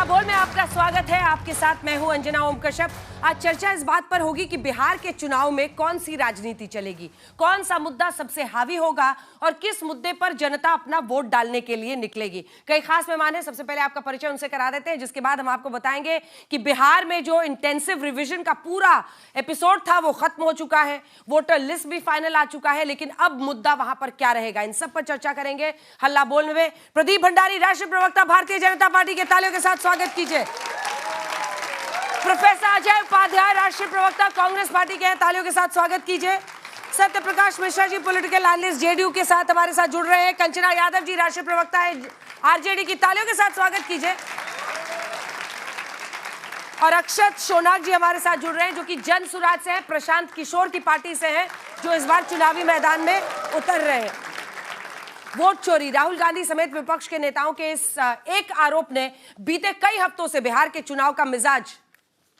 बोल में आपका स्वागत है। आपके साथ मैं हूं अंजना ओम कश्यप। आज चर्चा इस बात पर होगी कि बिहार के चुनाव में कौन सी राजनीति चलेगी, कौन सा मुद्दा सबसे हावी होगा और किस मुद्दे पर जनता अपना वोट डालने के लिए निकलेगी। कई खास मेहमान हैं, सबसे पहले आपका परिचय उनसे करा देते हैं, जिसके बाद हम आपको बताएंगे कि बिहार में जो इंटेंसिव रिविजन का पूरा एपिसोड था वो खत्म हो चुका है, वोटर लिस्ट भी फाइनल आ चुका है, लेकिन अब मुद्दा वहां पर क्या रहेगा, इन सब पर चर्चा करेंगे। हल्ला बोल में प्रदीप भंडारी, राष्ट्रीय प्रवक्ता, भारतीय जनता पार्टी के तालियों के साथ स्वागत कीजिए। प्रोफेसर अजय उपाध्याय, राष्ट्रीय प्रवक्ता, कांग्रेस पार्टी के हैं, तालियों के साथ स्वागत कीजिए। Satya Prakash Mishra ji, political analyst, JDU के साथ हमारे साथ जुड़ रहे हैं। कंचना यादव जी, राष्ट्रीय प्रवक्ता है आरजेडी की, तालियों के साथ स्वागत कीजिए। और अक्षत शोनाग जी हमारे साथ जुड़ रहे हैं, जो कि जन सुराज से हैं, प्रशांत किशोर की पार्टी से हैं, जो इस बार चुनावी मैदान में उतर रहे हैं। वोट चोरी, राहुल गांधी समेत विपक्ष के नेताओं के इस एक आरोप ने बीते कई हफ्तों से बिहार के चुनाव का मिजाज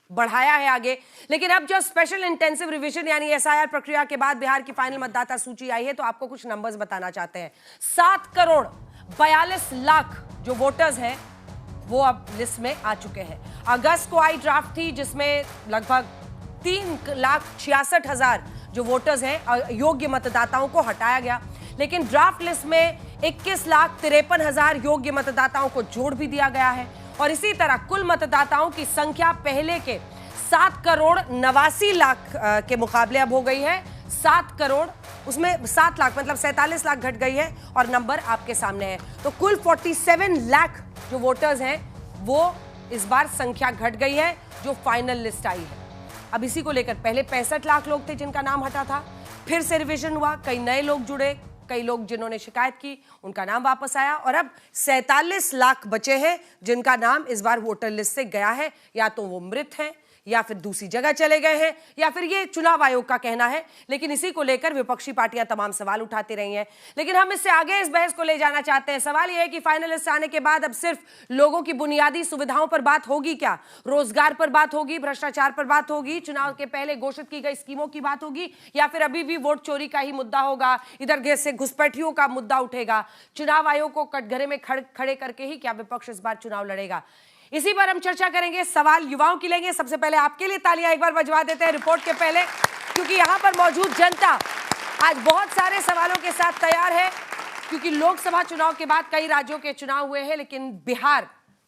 बढ़ाया है आगे। लेकिन अब जो स्पेशल इंटेंसिव रिवीजन यानी एसआईआर प्रक्रिया के बाद बिहार की फाइनल मतदाता सूची आई है, तो आपको कुछ नंबर्स बताना चाहते हैं। 7 करोड़ 42 लाख जो वोटर्स हैं वो अब लिस्ट में आ चुके हैं। अगस्त को आई ड्राफ्ट थी, जिसमें लगभग 3,66,000 जो वोटर्स हैं योग्य मतदाताओं को हटाया गया, लेकिन ड्राफ्ट लिस्ट में 21,53,000 योग्य मतदाताओं को जोड़ भी दिया गया है। और इसी तरह कुल मतदाताओं की संख्या पहले के 7 करोड़ 89 लाख के मुकाबले अब हो गई है 7 करोड़, उसमें 7 लाख मतलब 47 लाख घट गई है और नंबर आपके सामने है। तो कुल 47 लाख जो वोटर्स हैं वो इस बार संख्या घट गई है जो फाइनल लिस्ट आई है। अब इसी को लेकर पहले 65 लाख लोग थे जिनका नाम हटा था, फिर से रिवीजन हुआ, कई नए लोग जुड़े, कई लोग जिन्होंने शिकायत की उनका नाम वापस आया और अब 47 लाख बचे हैं जिनका नाम इस बार वोटर लिस्ट से गया है। या तो वो मृत हैं या फिर दूसरी जगह चले गए हैं या फिर ये चुनाव आयोग का कहना है, लेकिन इसी को लेकर विपक्षी पार्टियां तमाम सवाल उठाती रही हैं। लेकिन हम इससे आगे इस बहस को ले जाना चाहते हैं। सवाल यह है कि फाइनल लिस्ट आने के बाद अब सिर्फ लोगों की बुनियादी सुविधाओं पर बात होगी क्या? रोजगार पर बात होगी, भ्रष्टाचार पर बात होगी, चुनाव के पहले घोषित की गई स्कीमों की बात होगी, या फिर अभी भी वोट चोरी का ही मुद्दा होगा, इधर से घुसपैठियों का मुद्दा उठेगा? चुनाव आयोग को कटघरे में खड़े करके ही क्या विपक्ष इस बार चुनाव लड़ेगा? इसी पर हम चर्चा करेंगे। सवाल युवाओं की लेंगे। सबसे पहले आपके लिए तालियां एक बार बजवा देते हैं रिपोर्ट के पहले, क्योंकि यहां पर मौजूद जनता आज बहुत सारे सवालों के साथ तैयार है, क्योंकि लोकसभा चुनाव के बाद कई राज्यों के चुनाव हुए हैं, लेकिन बिहार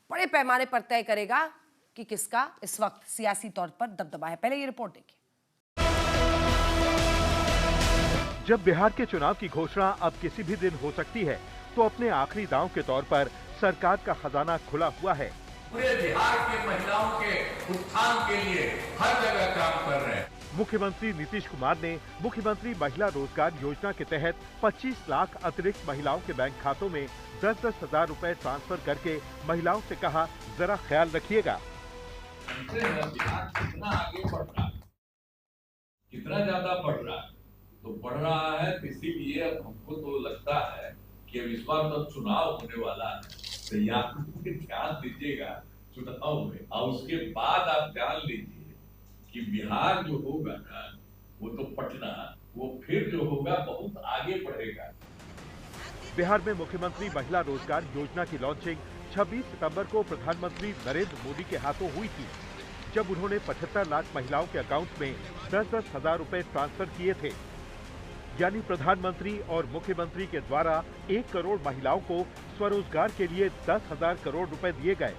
बड़े पैमाने पर तय करेगा कि किसका इस वक्त सियासी तौर पर दबदबा है। पहले ये रिपोर्ट देखिए। जब बिहार के चुनाव की घोषणा अब किसी भी दिन हो सकती है, तो अपने आखिरी दांव के तौर पर सरकार का खजाना खुला हुआ है। पूरे बिहार की महिलाओं के उत्थान के लिए हर जगह काम कर रहे हैं। मुख्यमंत्री नीतीश कुमार ने मुख्यमंत्री महिला रोजगार योजना के तहत 25 लाख अतिरिक्त महिलाओं के बैंक खातों में 10-10 हजार रुपए ट्रांसफर करके महिलाओं से कहा, जरा ख्याल रखिएगा। बिहार कितना आगे बढ़ रहा है, कितना ज्यादा बढ़ रहा है, तो बढ़ रहा है। इसीलिए अब हमको तो लगता है कि इस बार जब चुनाव होने वाला है तो यहाँ ध्यान दीजिएगा चुनाव में, और उसके बाद आप जान लीजिए कि बिहार जो होगा ना, वो तो पटना, वो फिर जो होगा बहुत आगे बढ़ेगा। बिहार में मुख्यमंत्री महिला रोजगार योजना की लॉन्चिंग 26 सितंबर को प्रधानमंत्री नरेंद्र मोदी के हाथों हुई थी, जब उन्होंने 75 लाख महिलाओं के अकाउंट में 10-10 हजार रुपए ट्रांसफर किए थे। यानी प्रधानमंत्री और मुख्यमंत्री के द्वारा 1 करोड़ महिलाओं को स्वरोजगार के लिए 10,000 करोड़ रुपए दिए गए।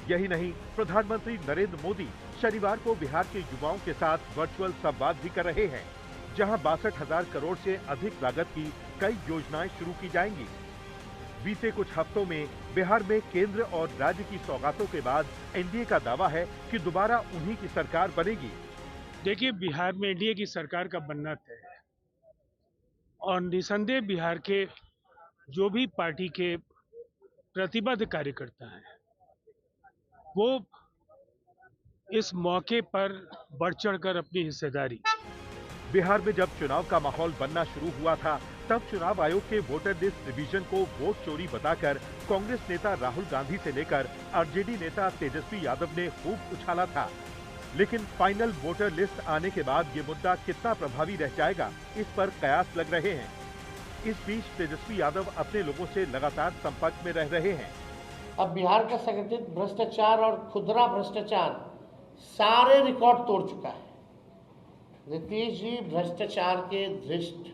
यही नहीं, प्रधानमंत्री नरेंद्र मोदी शनिवार को बिहार के युवाओं के साथ वर्चुअल संवाद भी कर रहे हैं, जहां 62,000 करोड़ से अधिक लागत की कई योजनाएं शुरू की जाएंगी। बीते कुछ हफ्तों में बिहार में केंद्र और राज्य की सौगातों के बाद एनडीए का दावा है कि दोबारा उन्हीं की सरकार बनेगी। देखिए, बिहार में एनडीए की सरकार का बनना तय है और निसंदेह बिहार के जो भी पार्टी के प्रतिबद्ध कार्यकर्ता हैं वो इस मौके पर बढ़ चढ़कर अपनी हिस्सेदारी। बिहार में जब चुनाव का माहौल बनना शुरू हुआ था, तब चुनाव आयोग के वोटर लिस्ट रिवीजन को वोट चोरी बताकर कांग्रेस नेता राहुल गांधी से लेकर आरजेडी नेता तेजस्वी यादव ने खूब उछाला था। लेकिन फाइनल वोटर लिस्ट आने के बाद ये मुद्दा कितना प्रभावी रह जाएगा, इस पर कयास लग रहे हैं। इस बीच तेजस्वी यादव अपने लोगों से लगातार संपर्क में रह रहे हैं। अब बिहार का संगठित भ्रष्टाचार और खुदरा भ्रष्टाचार सारे रिकॉर्ड तोड़ चुका है। नीतीश जी भ्रष्टाचार के धृष्ट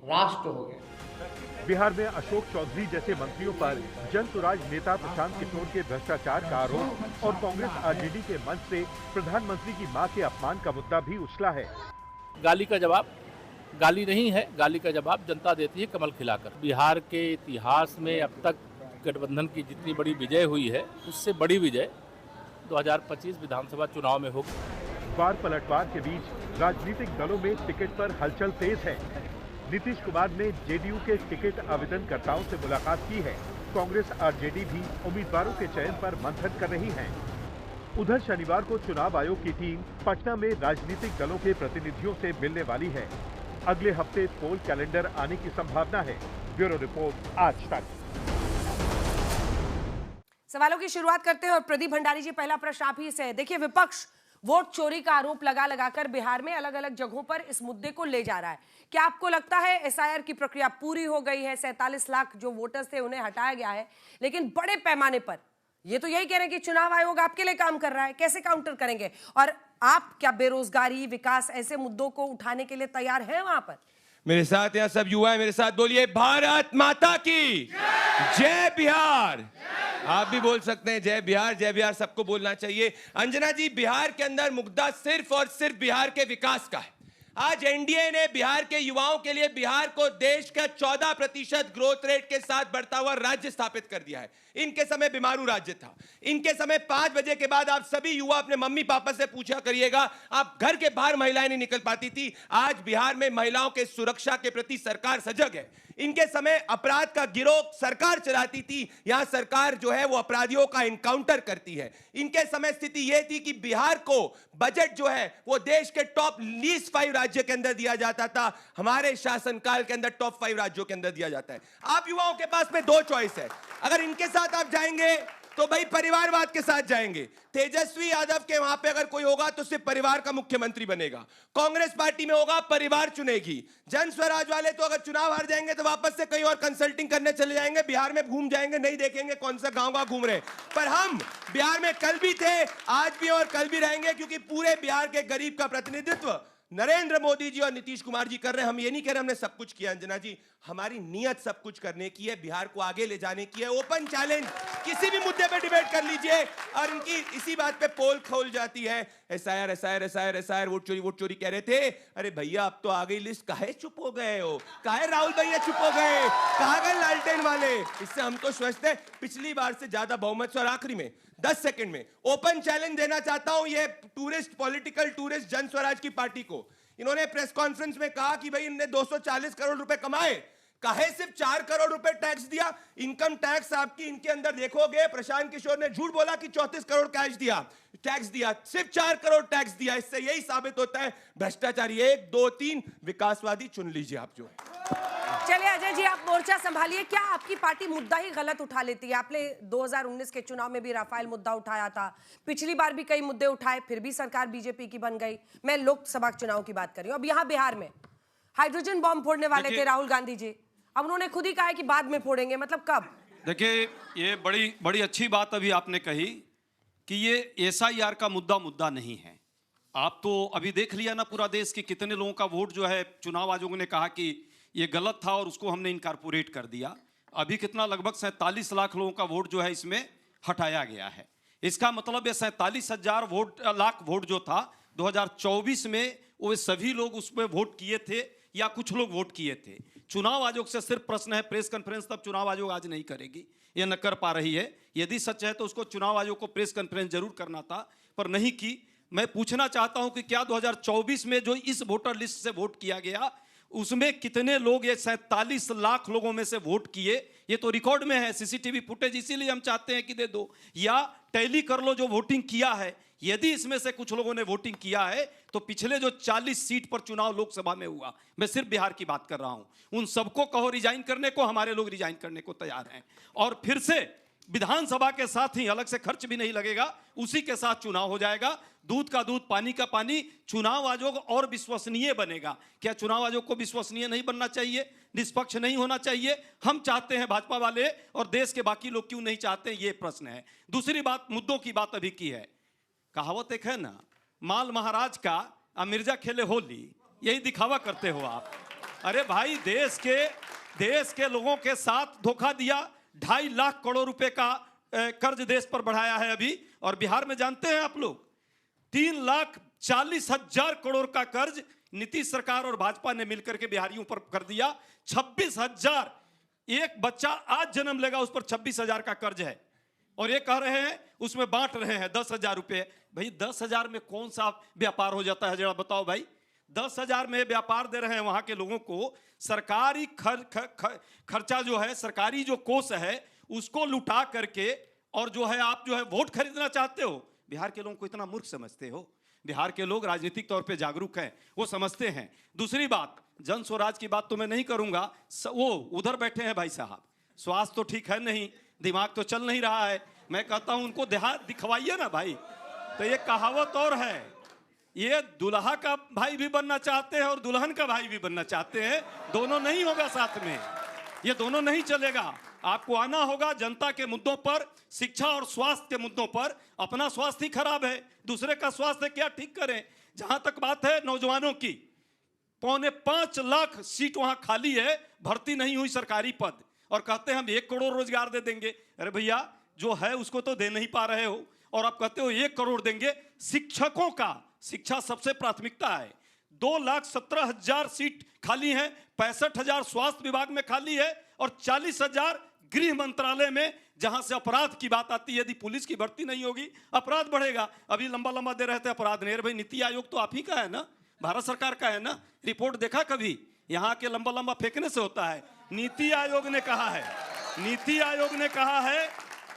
राष्ट्र हो गए। बिहार में अशोक चौधरी जैसे मंत्रियों पर जनसुराज नेता प्रशांत किशोर के भ्रष्टाचार का आरोप और कांग्रेस आरजेडी के मंच से प्रधानमंत्री की मां के अपमान का मुद्दा भी उछला है। गाली का जवाब गाली नहीं है, गाली का जवाब जनता देती है कमल खिलाकर। बिहार के इतिहास में अब तक गठबंधन की जितनी बड़ी विजय हुई है, उससे बड़ी विजय 2025 विधानसभा चुनाव में होगी। बार पलटवार के बीच राजनीतिक दलों में टिकट पर हलचल तेज है। नीतीश कुमार ने जेडीयू के टिकट आवेदनकर्ताओं से मुलाकात की है। कांग्रेस आरजेडी भी उम्मीदवारों के चयन पर मंथन कर रही है। उधर शनिवार को चुनाव आयोग की टीम पटना में राजनीतिक दलों के प्रतिनिधियों से मिलने वाली है। अगले हफ्ते पोल कैलेंडर आने की संभावना है। ब्यूरो रिपोर्ट, आज तक। सवालों की शुरुआत करते हैं और प्रदीप भंडारी जी, पहला प्रश्न आप ही से है। देखिए, विपक्ष वोट चोरी का आरोप लगाकर बिहार में अलग अलग जगहों पर इस मुद्दे को ले जा रहा है। क्या आपको लगता है एसआईआर की प्रक्रिया पूरी हो गई है? 47 लाख जो वोटर्स थे उन्हें हटाया गया है, लेकिन बड़े पैमाने पर ये तो यही कह रहे हैं कि चुनाव आयोग आपके लिए काम कर रहा है, कैसे काउंटर करेंगे? और आप क्या बेरोजगारी, विकास, ऐसे मुद्दों को उठाने के लिए तैयार हैं वहां पर? मेरे साथ यहाँ सब युवा है, मेरे साथ बोलिए भारत माता की जय बिहार। आप भी बोल सकते हैं जय बिहार, जय बिहार सबको बोलना चाहिए। अंजना जी, बिहार के अंदर मुद्दा सिर्फ और सिर्फ बिहार के विकास का है। आज एनडीए ने बिहार के युवाओं के लिए बिहार को देश का 14% ग्रोथ रेट के साथ बढ़ता हुआ राज्य स्थापित कर दिया है। इनके समय बीमारू राज्य था। इनके समय 5 बजे के बाद आप सभी युवा अपने मम्मी पापा से पूछा करिएगा, आप घर के बाहर महिलाएं नहीं निकल पाती थी। आज बिहार में महिलाओं के सुरक्षा के प्रति सरकार सजग है। इनके समय अपराध का गिरोह सरकार चलाती थी, यहां सरकार जो है वो अपराधियों का एनकाउंटर करती है। इनके समय स्थिति यह थी कि बिहार को बजट जो है वो देश के टॉप लीस्ट 5 राज्य के अंदर दिया जाता था। हमारे शासनकाल के अंदर टॉप 5 राज्यों के अंदर दिया जाता है। आप युवाओं के पास में 2 चॉइस है। अगर इनके साथ आप जाएंगे तो भाई परिवारवाद के साथ जाएंगे। तेजस्वी यादव के वहां पे अगर कोई होगा तो सिर्फ परिवार का मुख्यमंत्री बनेगा। कांग्रेस पार्टी में होगा, परिवार चुनेगी। जन स्वराज वाले तो अगर चुनाव हार जाएंगे तो वापस से कहीं और कंसल्टिंग करने चले जाएंगे, बिहार में घूम जाएंगे, नहीं देखेंगे कौन सा गांव घूम रहे। पर हम बिहार में कल भी थे, आज भी और कल भी रहेंगे, क्योंकि पूरे बिहार के गरीब का प्रतिनिधित्व नरेंद्र मोदी जी और नीतीश कुमार जी कर रहे हैं। हम ये नहीं कह रहे हमने सब कुछ किया अंजना जी, हमारी नीयत सब कुछ करने की है, बिहार को आगे ले जाने की है। ओपन चैलेंज, किसी भी मुद्दे पे डिबेट कर लीजिए और इनकी इसी बात पे पोल खोल जाती है। SIR SIR SIR SIR, vote चोरी कह रहे थे। अरे भैया अब तो आ गई लिस्ट, काहे चुप हो गए हो? काहे राहुल भैया चुप हो गए? कहां गए लालटेन वाले? इससे हम तो स्वस्थ है, पिछली बार से ज्यादा बहुमत से। और आखिरी में 10 सेकंड में ओपन चैलेंज देना चाहता हूं ये पॉलिटिकल टूरिस्ट जन स्वराज की पार्टी को। इन्होंने प्रेस कॉन्फ्रेंस में कहा कि भाई इनने 240 करोड़ रुपए कमाए, काहे सिर्फ 4 करोड़ रुपए टैक्स दिया? इनकम टैक्स आपकी इनके अंदर देखोगे, प्रशांत किशोर ने झूठ बोला कि 34 करोड़ कैश दिया, टैक्स दिया, सिर्फ 4 करोड़ टैक्स दिया। इससे यही साबित होता है भ्रष्टाचारी 1, 2, 3, विकासवादी चुन लीजिए आप जो। चलिए अजय जी, आप मोर्चा संभालिए। क्या आपकी पार्टी मुद्दा ही गलत उठा लेती है? आपने 2019 के चुनाव में भी राफेल मुद्दा उठाया था, पिछली बार भी कई मुद्दे उठाए, फिर भी सरकार बीजेपी की बन गई। मैं लोकसभा चुनाव की बात कर रही हूं। अब यहाँ बिहार में हाइड्रोजन बॉम्ब फोड़ने वाले थे राहुल गांधी जी, अब उन्होंने खुद ही कहा है कि बाद में फोड़ेंगे, मतलब कब? देखिए, ये बड़ी अच्छी बात अभी आपने कही कि ये एसआईआर का मुद्दा नहीं है। आप तो अभी देख लिया ना पूरा देश कि कितने लोगों का वोट जो है चुनाव आयोग ने कहा कि ये गलत था और उसको हमने इनकारपोरेट कर दिया। अभी कितना, लगभग 47 लाख लोगों का वोट जो है इसमें हटाया गया है। इसका मतलब ये 47,000 लाख वोट जो था 2024 में, वो सभी लोग उसमें वोट किए थे या कुछ लोग वोट किए थे। चुनाव आयोग से सिर्फ प्रश्न है, प्रेस कॉन्फ्रेंस तब चुनाव आयोग आज नहीं करेगी, ये न कर पा रही है। यदि सच है तो उसको चुनाव आयोग को प्रेस कॉन्फ्रेंस जरूर करना था, पर नहीं की। मैं पूछना चाहता हूं कि क्या 2024 में जो इस वोटर लिस्ट से वोट किया गया उसमें कितने लोग, ये 47 लाख लोगों में से वोट किए? ये तो रिकॉर्ड में है, सीसीटीवी फुटेज, इसीलिए हम चाहते हैं कि दे दो, या टैली कर लो जो वोटिंग किया है। यदि इसमें से कुछ लोगों ने वोटिंग किया है तो पिछले जो 40 सीट पर चुनाव लोकसभा में हुआ, मैं सिर्फ बिहार की बात कर रहा हूं, उन सबको कहो रिजाइन करने को, हमारे लोग रिजाइन करने को तैयार हैं। और फिर से विधानसभा के साथ ही अलग से खर्च भी नहीं लगेगा, उसी के साथ चुनाव हो जाएगा। दूध का दूध पानी का पानी, चुनाव आयोग और विश्वसनीय बनेगा। क्या चुनाव आयोग को विश्वसनीय नहीं बनना चाहिए, निष्पक्ष नहीं होना चाहिए? हम चाहते हैं भाजपा वाले, और देश के बाकी लोग क्यों नहीं चाहते, ये प्रश्न है। दूसरी बात, मुद्दों की बात अभी की है। कहावत एक है ना, माल महाराज का मिर्जा खेले होली, यही दिखावा करते हो आप। अरे भाई, देश के लोगों के साथ धोखा दिया, 2.5 लाख करोड़ रुपए का कर्ज देश पर बढ़ाया है अभी। और बिहार में जानते हैं आप लोग, 3,40,000 करोड़ का कर्ज नीतीश सरकार और भाजपा ने मिलकर के बिहारियों पर कर दिया। 26,000, एक बच्चा आज जन्म लेगा उस पर 26,000 का कर्ज है, और ये कह रहे हैं उसमें बांट रहे हैं 10,000 रुपए। भाई 10,000 में कौन सा व्यापार हो जाता है, जरा बताओ भाई। 10,000 में व्यापार दे रहे हैं वहां के लोगों को। सरकारी खर्चा जो है, सरकारी जो कोष है, उसको लुटा करके, और जो है आप जो है वोट खरीदना चाहते हो। बिहार के लोगों को इतना मूर्ख समझते हो? बिहार के लोग राजनीतिक तौर पे जागरूक हैं, वो समझते हैं। दूसरी बात, जन स्वराज की बात तो मैं नहीं करूंगा, वो उधर बैठे हैं भाई साहब, स्वास्थ्य तो ठीक है नहीं, दिमाग तो चल नहीं रहा है। मैं कहता हूं उनको देहात दिखवाइए ना भाई। तो ये कहावत और है, ये दुल्हा का भाई भी बनना चाहते हैं और दुल्हन का भाई भी बनना चाहते हैं, दोनों नहीं होगा साथ में, ये दोनों नहीं चलेगा। आपको आना होगा जनता के मुद्दों पर, शिक्षा और स्वास्थ्य के मुद्दों पर। अपना स्वास्थ्य ही खराब है, दूसरे का स्वास्थ्य क्या ठीक करें। जहां तक बात है नौजवानों की, 4.25 लाख सीट वहां खाली है, भर्ती नहीं हुई सरकारी पद, और कहते हैं हम 1 करोड़ रोजगार दे देंगे। अरे भैया, जो है उसको तो दे नहीं पा रहे हो, और आप कहते हो 1 करोड़ देंगे। शिक्षकों का, शिक्षा सबसे प्राथमिकता है, 2,17,000 सीट खाली है, 65,000 स्वास्थ्य विभाग में खाली है, और 40,000 गृह मंत्रालय में, जहां से अपराध की बात आती है। यदि पुलिस की भर्ती नहीं होगी, अपराध बढ़ेगा। अभी लंबा लंबा दे रहे थे अपराध नहीं। भाई नीति आयोग तो आप ही का है ना, भारत सरकार का है ना, रिपोर्ट देखा कभी? यहाँ के लंबा लंबा फेंकने से होता है। नीति आयोग ने कहा है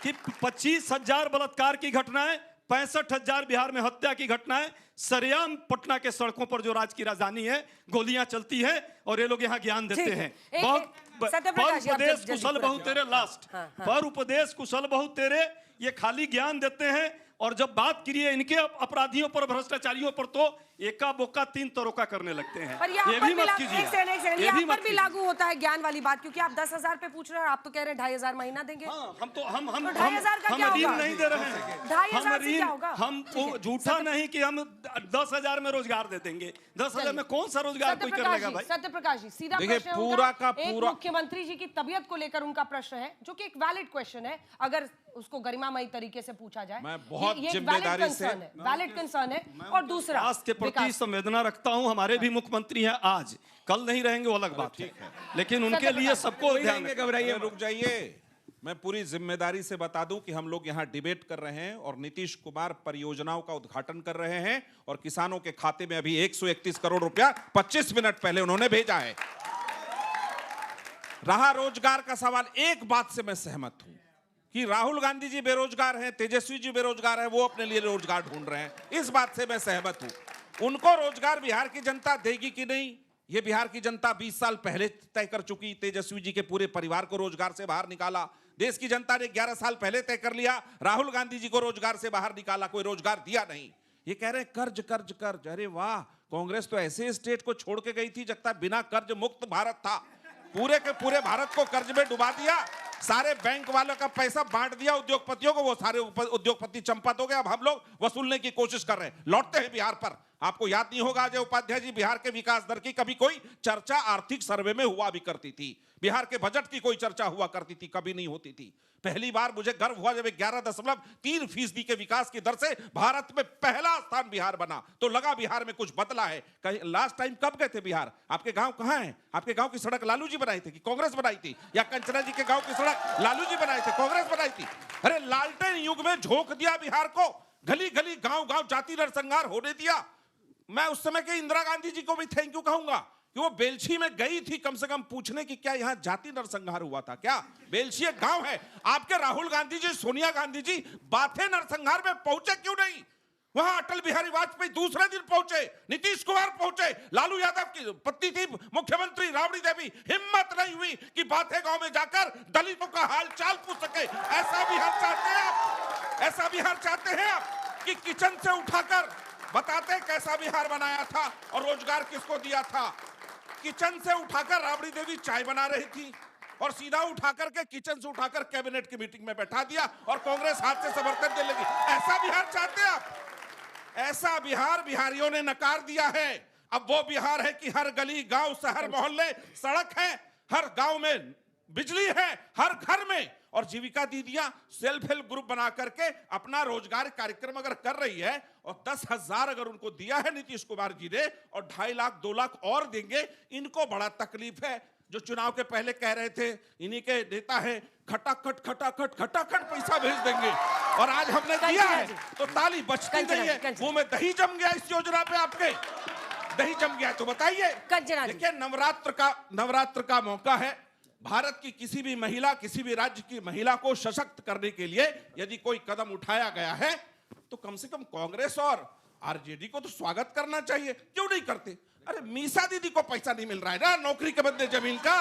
कि 25,000 बलात्कार की घटनाएं, 65,000 बिहार में हत्या की घटनाएं, सरेआम पटना के सड़कों पर जो राज्य की राजधानी है गोलियां चलती है, और ये लोग यहाँ ज्ञान देते हैं। पर उपदेश कुशल बहु तेरे, लास्ट पर उपदेश कुशल बहु तेरे, ये खाली ज्ञान देते हैं। और जब बात करिए इनके अपराधियों पर, भ्रष्टाचारियों पर, तो एका बोका 3 तरोका करने लगते हैं। ये भी मत कीजिए, ये पर भी लागू होता है ज्ञान वाली बात, क्योंकि आप 10,000 पे पूछ रहे हैं, आप तो कह रहे हैं 2,500 महीना देंगे। हम तो 2,500 का क्या होगा? नहीं दे रहे हैं, 2,500 से क्या होगा? हम झूठा नहीं कि हम 10,000 में रोजगार दे देंगे। 10,000 में कौन सा रोजगार कोई कर लेगा भाई? सत्यप्रकाश जी, सीधा प्रश्न पूरा का पूरा मुख्यमंत्री जी की तबीयत को लेकर उनका प्रश्न है, जो कि एक वैलिड क्वेश्चन है, अगर उसको गरिमामय तरीके से पूछा जाए। मैं बहुत जिम्मेदारी से, वैलिड कंसर्न है। और दूसरा, स्वास्थ्य के प्रति संवेदना रखता हूं। हमारे भी मुख्यमंत्री हैं, आज कल नहीं रहेंगे वो अलग बात है, लेकिन उनके लिए सबको ध्यान, घबराइए, रुक जाइए। मैं पूरी जिम्मेदारी से बता दूं कि हम लोग यहां डिबेट कर रहे हैं और नीतीश कुमार परियोजनाओं का उद्घाटन कर रहे हैं, और किसानों के खाते में अभी 131 करोड़ रुपया 25 मिनट पहले उन्होंने भेजा है। रहा रोजगार का सवाल, एक बात से मैं सहमत हूं कि राहुल गांधी जी बेरोजगार हैं, तेजस्वी जी बेरोजगार हैं, वो अपने लिए रोजगार ढूंढ रहे हैं। इस बात से मैं सहमत हूं। उनको रोजगार बिहार की जनता देगी कि नहीं, ये बिहार की जनता 20 साल पहले तय कर चुकी। तेजस्वी जी के पूरे परिवार को रोजगार से बाहर निकाला। देश की जनता ने 11 साल पहले तय कर लिया, राहुल गांधी जी को रोजगार से बाहर निकाला, कोई रोजगार दिया नहीं। ये कह रहे हैं कर्ज कर्ज कर्ज। अरे वाह, कांग्रेस तो ऐसे स्टेट को छोड़ के गई थी जगता बिना कर्ज मुक्त भारत था। पूरे के पूरे भारत को कर्ज में डुबा दिया, सारे बैंक वालों का पैसा बांट दिया उद्योगपतियों को, वो सारे उद्योगपति चंपत हो गए। अब हम लोग वसूलने की कोशिश कर रहे हैं। लौटते हैं बिहार पर। आपको याद नहीं होगा अजय उपाध्याय जी, बिहार के विकास दर की कभी कोई चर्चा आर्थिक सर्वे में हुआ भी करती थी। बिहार के बजट की कोई चर्चा हुआ करती थी, कभी नहीं होती थी। पहली बार मुझे गर्व हुआ जब 11.3% के विकास की दर से भारत में पहला स्थान बिहार बना, तो लगा बिहार में कुछ बदला है। लास्ट टाइम कब गए थे बिहार? आपके गांव कहां है? आपके गांव की सड़क लालू जी बनाई थी कि कांग्रेस बनाई थी? या कंचना जी के गांव की सड़क लालू जी बनाई थी, कांग्रेस बनाई थी? अरे लालटेन युग में झोंक दिया बिहार को, गली गली गांव गांव जाति नरसंहार होने दिया। मैं उस समय के इंदिरा गांधी जी को भी थैंक यू कहूंगा कि वो बेलछी में गई थी कम से कम पूछने की क्या यहां जाति नरसंहार हुआ था क्या? बेलछी एक गांव है। आपके राहुल गांधी जी, सोनिया गांधी जी बाथे नरसंहार में पहुंचे क्यों नहीं? वहां अटल बिहारी वाजपेयी दूसरे दिन पहुंचे, नीतीश कुमार पहुंचे, लालू यादव की पत्नी थी मुख्यमंत्री राबड़ी देवी, हिम्मत नहीं हुई कि बाथे गांव में जाकर दलितों का हाल चाल पूछ सके। ऐसा बिहार चाहते हैं आप? ऐसा बिहार चाहते हैं आप कि किचन से उठाकर बताते कैसा बिहार बनाया था और रोजगार किसको दिया था? किचन से उठाकर राबड़ी देवी चाय बना रही थी और सीधा उठाकर के किचन से उठाकर कैबिनेट की मीटिंग में बैठा दिया और कांग्रेस हाथ से समर्थन देने लगी। ऐसा बिहार चाहते हैं आप? ऐसा बिहार बिहारियों ने नकार दिया है। अब वो बिहार है कि हर गली गांव शहर मोहल्ले सड़क है, हर गांव में बिजली है, हर घर में, और जीविका दीदियां सेल्फ हेल्प ग्रुप बना करके अपना रोजगार कार्यक्रम अगर कर रही है और 10,000 अगर उनको दिया है नीतीश कुमार जी ने और 2.5 लाख 2 लाख और देंगे, इनको बड़ा तकलीफ है। जो चुनाव के पहले कह रहे थे इन्हीं के नेता है खटाखट खटाखट खटाखट पैसा भेज देंगे, और आज हमने दिया है तो ताली बचती नहीं है। मुंह में दही जम गया इस योजना पे, आपके दही जम गया। तो बताइए, देखिए नवरात्र का मौका है। भारत की किसी भी महिला, किसी भी राज्य की महिला को सशक्त करने के लिए यदि कोई कदम उठाया गया है तो कम से कम कांग्रेस और आरजेडी को तो स्वागत करना चाहिए। क्यों नहीं करते? अरे मीसा दीदी को पैसा नहीं मिल रहा है ना नौकरी के बदले जमीन का,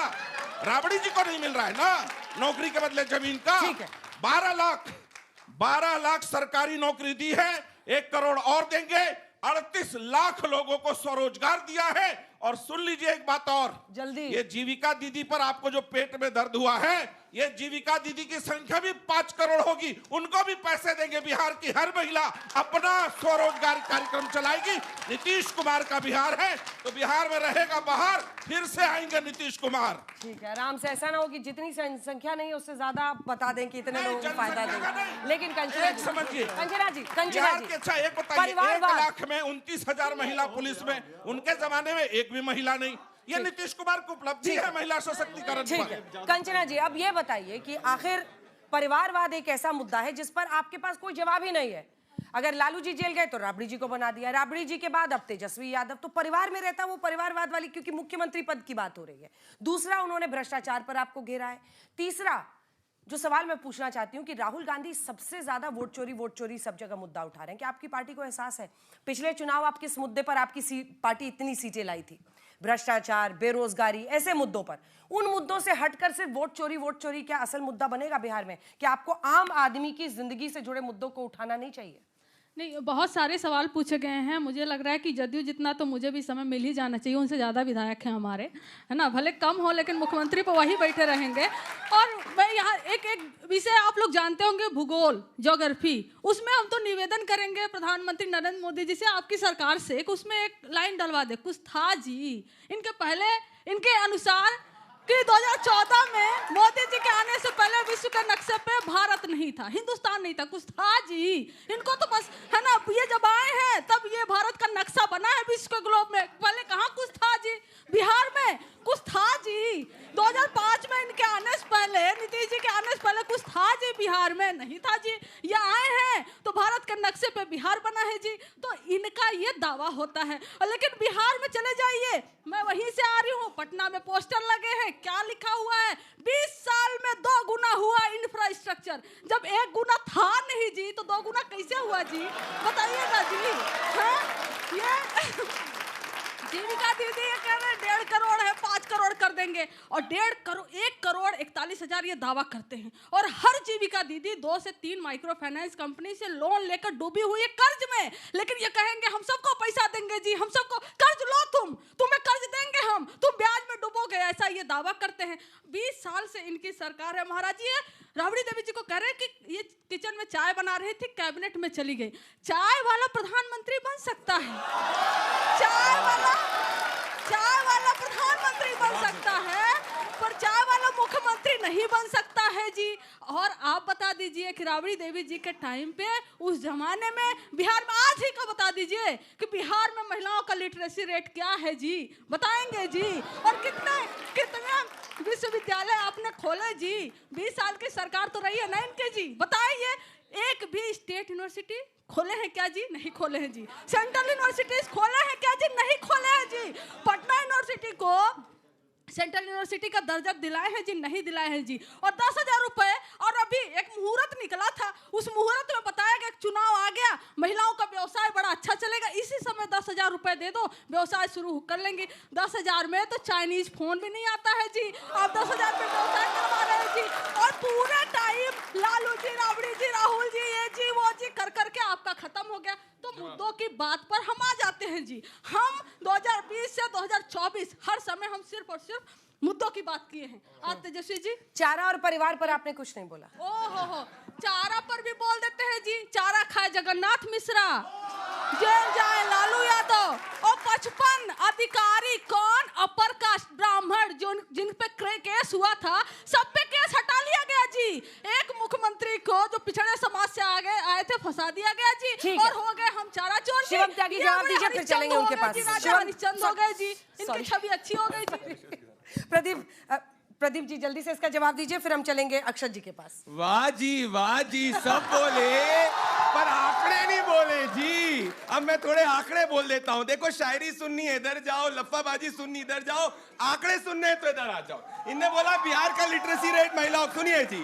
राबड़ी जी को नहीं मिल रहा है ना नौकरी के बदले जमीन का। 12 लाख सरकारी नौकरी दी है, 1 करोड़ और देंगे, 38 लाख लोगों को स्वरोजगार दिया है। और सुन लीजिए एक बात और, जल्दी, ये जीविका दीदी पर आपको जो पेट में दर्द हुआ है, ये जीविका दीदी की संख्या भी 5 करोड़ होगी, उनको भी पैसे देंगे। बिहार की हर महिला अपना स्वरोजगार कार्यक्रम चलाएगी। नीतीश कुमार का बिहार है तो बिहार में रहेगा बाहर, फिर से आएंगे नीतीश कुमार। ठीक है, आराम से, ऐसा ना हो कि जितनी संख्या नहीं उससे ज्यादा आप बता दें कि इतने लोगों को फायदा देंगे। लेकिन समझिए कंचना जी, अच्छा एक बताइए, 1 लाख में 29,000 महिला पुलिस में, उनके जमाने में एक भी महिला नहीं। ये नीतीश कुमार की उपलब्धि है महिला सशक्तिकरण। ठीक है कंचना जी, अब ये बताइए कि आखिर परिवारवाद एक ऐसा मुद्दा है जिस पर आपके पास कोई जवाब ही नहीं है। अगर लालू जी जेल गए तो राबड़ी जी को बना दिया, राबड़ी जी के बाद अब तेजस्वी यादव, तो परिवार में रहता वो परिवारवाद वाली, क्योंकि मुख्यमंत्री पद की बात हो रही है। दूसरा, उन्होंने भ्रष्टाचार पर आपको घेरा है। तीसरा, जो सवाल मैं पूछना चाहती हूं कि राहुल गांधी सबसे ज्यादा वोट चोरी सब जगह मुद्दा उठा रहे हैं। कि आपकी पार्टी को एहसास है पिछले चुनाव आप किस मुद्दे पर आपकी पार्टी इतनी सीटें लाई थी? भ्रष्टाचार, बेरोजगारी, ऐसे मुद्दों पर। उन मुद्दों से हटकर सिर्फ वोट चोरी क्या असल मुद्दा बनेगा बिहार में? कि आपको आम आदमी की जिंदगी से जुड़े मुद्दों को उठाना नहीं चाहिए? नहीं, बहुत सारे सवाल पूछे गए हैं। मुझे लग रहा है कि जदयू जितना तो मुझे भी समय मिल ही जाना चाहिए, उनसे ज़्यादा विधायक हैं हमारे, है ना। भले कम हो लेकिन मुख्यमंत्री पर वही बैठे रहेंगे। और मैं यहाँ एक विषय आप लोग जानते होंगे, भूगोल, ज्योग्राफी, उसमें हम तो निवेदन करेंगे प्रधानमंत्री नरेंद्र मोदी जी से, आपकी सरकार से, कि उसमें एक लाइन डलवा दे। कुछ था जी इनके पहले, इनके अनुसार कि 2014 में मोदी जी के आने से पहले विश्व के नक्शे पे भारत नहीं था, हिंदुस्तान नहीं था, कुछ था जी। इनको तो बस, है ना, ये जब आए हैं तब ये भारत का नक्शा बना है विश्व के ग्लोब में। पहले कहाँ कुछ था जी? बिहार में कुछ था जी? 2005 में इनके आने से पहले, नीतीश जी के आने से पहले कुछ था जी? बिहार में नहीं था जी। ये आए हैं तो भारत के नक्शे पे बिहार बना है जी। तो इनका ये दावा होता है। लेकिन बिहार में चले जाइए, मैं वहीं से आ रही हूँ, पटना में पोस्टर लगे हैं, क्या लिखा हुआ है? 20 साल में 2 गुना हुआ इंफ्रास्ट्रक्चर। जब 1 गुना था नहीं जी तो 2 गुना कैसे हुआ जी? बताइएगा जी। हाँ, ये जीविका दीदी ये कह रहे हैं 1.5 करोड़ है, 5 करोड़ कर देंगे, और 1 करोड़ 41,000 ये दावा करते हैं। और हर जीविका दीदी 2 से 3 माइक्रो फाइनेंस कंपनी से लोन लेकर डूबी हुई है कर्ज में। लेकिन ये कहेंगे हम सबको पैसा देंगे जी, हम सबको कर्ज लो, तुम्हें कर्ज देंगे हम, तुम ब्याज में डूबोगे, ऐसा ये दावा करते हैं। 20 साल से इनकी सरकार है महाराज। ये राबड़ी देवी जी को कह रहे हैं कि ये किचन में चाय बना रही थी, कैबिनेट में चली गई। चाय वाला प्रधानमंत्री बन सकता है, चाय वाला प्रधानमंत्री बन सकता है, पर चाय वाला मुख्यमंत्री नहीं बन सकता है जी। और आप बता दीजिए कि राबड़ी देवी जी के टाइम पे, उस जमाने में बिहार में, आज ही का बता दीजिए कि बिहार में महिलाओं का लिटरेसी रेट क्या है जी? बताएंगे जी। और कितने विश्वविद्यालय आपने खोले जी? 20 साल की सरकार तो रही है ना इनके जी, बताइए। एक भी स्टेट यूनिवर्सिटी खोले हैं क्या जी? नहीं खोले हैं जी। सेंट्रल यूनिवर्सिटीज खोले हैं क्या जी? नहीं खोले हैं जी। पटना यूनिवर्सिटी को सेंट्रल यूनिवर्सिटी का दर्जा दिलाए हैं जी? नहीं दिलाए हैं जी। और 10,000 रुपए, और अभी एक मुहूर्त निकला था, उस मुहूर्त में बताया गया चुनाव आ गया, महिलाओं का व्यवसाय बड़ा अच्छा चलेगा, इसी समय 10,000 रुपए दे दो, व्यवसाय शुरू कर लेंगे। 10,000 में तो चाइनीज फोन भी नहीं आता है जी, आप 10,000 पे व्यवसाय करवा रहे हैं जी। और पूरे टाइम लालू जी, राबड़ी जी, राहुल जी, ये जी वो जी कर करके आपका खत्म हो गया। तो मुद्दों की बात पर हम आ जाते हैं जी। हम 2020 से 2024 हर समय हम सिर्फ और सिर्फ मुद्दों की बात किए हैं। आज तेजस्वी जी, चारा और परिवार पर आपने कुछ नहीं बोला। हो चारा पर भी बोल देते हैं जी। चारा खाए जगन्नाथ मिश्रा, जेल जाए लालू यादव, और 55 अधिकारी कौन अपर कास्ट ब्राह्मण जिन पे केस हुआ था, सब पे केस हटा लिया गया जी। एक मुख्यमंत्री को जो पिछड़े समाज से आए थे फंसा दिया गया जी, और हो गए हम चारा चोर। शिवम त्यागी जवाब दीजिए, फिर चलेंगे उनके पास। हरिश्चंद हो गए जी, इनकी छवि अच्छी हो गई जी। प्रदीप जी जल्दी से इसका जवाब दीजिए, फिर हम चलेंगे अक्षत जी के पास। वाह जी सब बोले, पर आंकड़े नहीं बोले जी। अब मैं थोड़े आंकड़े बोल देता हूँ। देखो, शायरी सुननी है इधर जाओ, लफ्फाबाजी सुननी इधर जाओ, आंकड़े सुनने तो इधर आ जाओ। इनने बोला बिहार का लिटरेसी रेट महिलाओं, सुनिए जी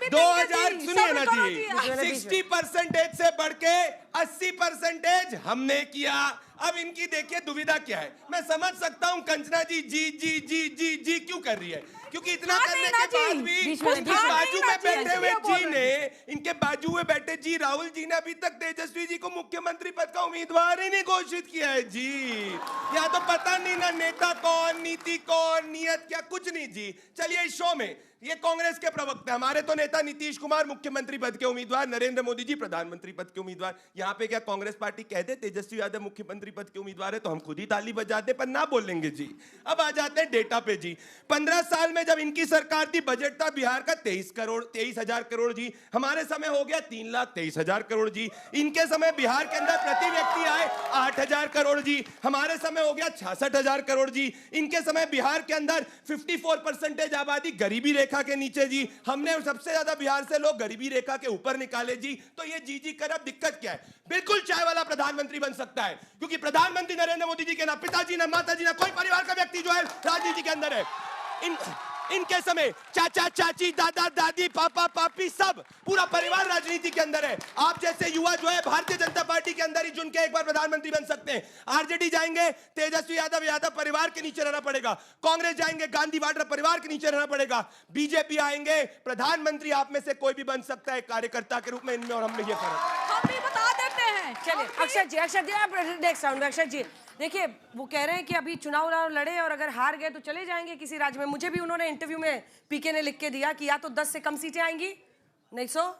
2000, सुनिए ना जी, 60% से बढ़ के 80% हमने किया। अब इनकी देखिए दुविधा क्या है। मैं समझ सकता हूँ कंचना जी जी जी जी जी जी क्यों कर रही है, क्योंकि इतना करने के बाद भी इनके बाजू में बैठे हुए जी ने, इनके बाजू में बैठे जी राहुल जी ने अभी तक तेजस्वी जी को मुख्यमंत्री पद का उम्मीदवार ही नहीं घोषित किया है जी। यहाँ तो पता नहीं ना नेता कौन, नीति कौन, नियत क्या, कुछ नहीं जी। चलिए इस शो में ये कांग्रेस के प्रवक्ता, हमारे तो नेता नीतीश कुमार मुख्यमंत्री पद के उम्मीदवार, नरेंद्र मोदी जी प्रधानमंत्री पद के उम्मीदवार। यहाँ पे क्या कांग्रेस पार्टी कह दे तेजस्वी यादव मुख्यमंत्री पद के उम्मीदवार है तो हम खुद ही ताली बजाते, पर ना बोलेंगे जी। अब आ जाते हैं डेटा पे जी। 15 साल में जब इनकी सरकार थी, बजट था बिहार का 23,000 करोड़ जी। हमारे समय हो गया 3,23,000 करोड़ जी। इनके समय बिहार के अंदर प्रति व्यक्ति आए 8,000 करोड़ जी। हमारे समय हो गया 66,000 करोड़ जी। इनके समय बिहार के अंदर 54% आबादी गरीबी रेखा के नीचे जी। हमने सबसे ज्यादा बिहार से लोग गरीबी रेखा के ऊपर निकाले जी। तो ये जी कर, अब दिक्कत क्या है? बिल्कुल चाय वाला प्रधानमंत्री बन सकता है, क्योंकि प्रधानमंत्री नरेंद्र मोदी जी के ना पिताजी ना माताजी ना कोई परिवार का व्यक्ति जो है राजनीति के अंदर है। इनके समय चाचा चाची, दादा दादी, पापा पापी, सब पूरा परिवार राजनीति के अंदर है। आप जैसे युवा जो है भारतीय जनता पार्टी के अंदर ही चुन के एक बार प्रधानमंत्री बन सकते हैं। आरजेडी जाएंगे, तेजस्वी यादव परिवार के नीचे रहना पड़ेगा। कांग्रेस जाएंगे, गांधी वाड्रा परिवार के नीचे रहना पड़ेगा। बीजेपी आएंगे, प्रधानमंत्री आप में से कोई भी बन सकता है कार्यकर्ता के रूप में। इनमें और हम में ये फर्क हम भी बता देते हैं। चलिए अक्षत जी आप नेक्स्ट राउंड में। अक्षत जी देखिए, वो कह रहे हैं कि अभी चुनाव लड़े और अगर हार गए तो चले जाएंगे किसी राज्य में। मुझे भी उन्होंने इंटरव्यू में पीके ने लिख के दिया कि या तो 10 से कम सीटें आएंगी, नहीं सो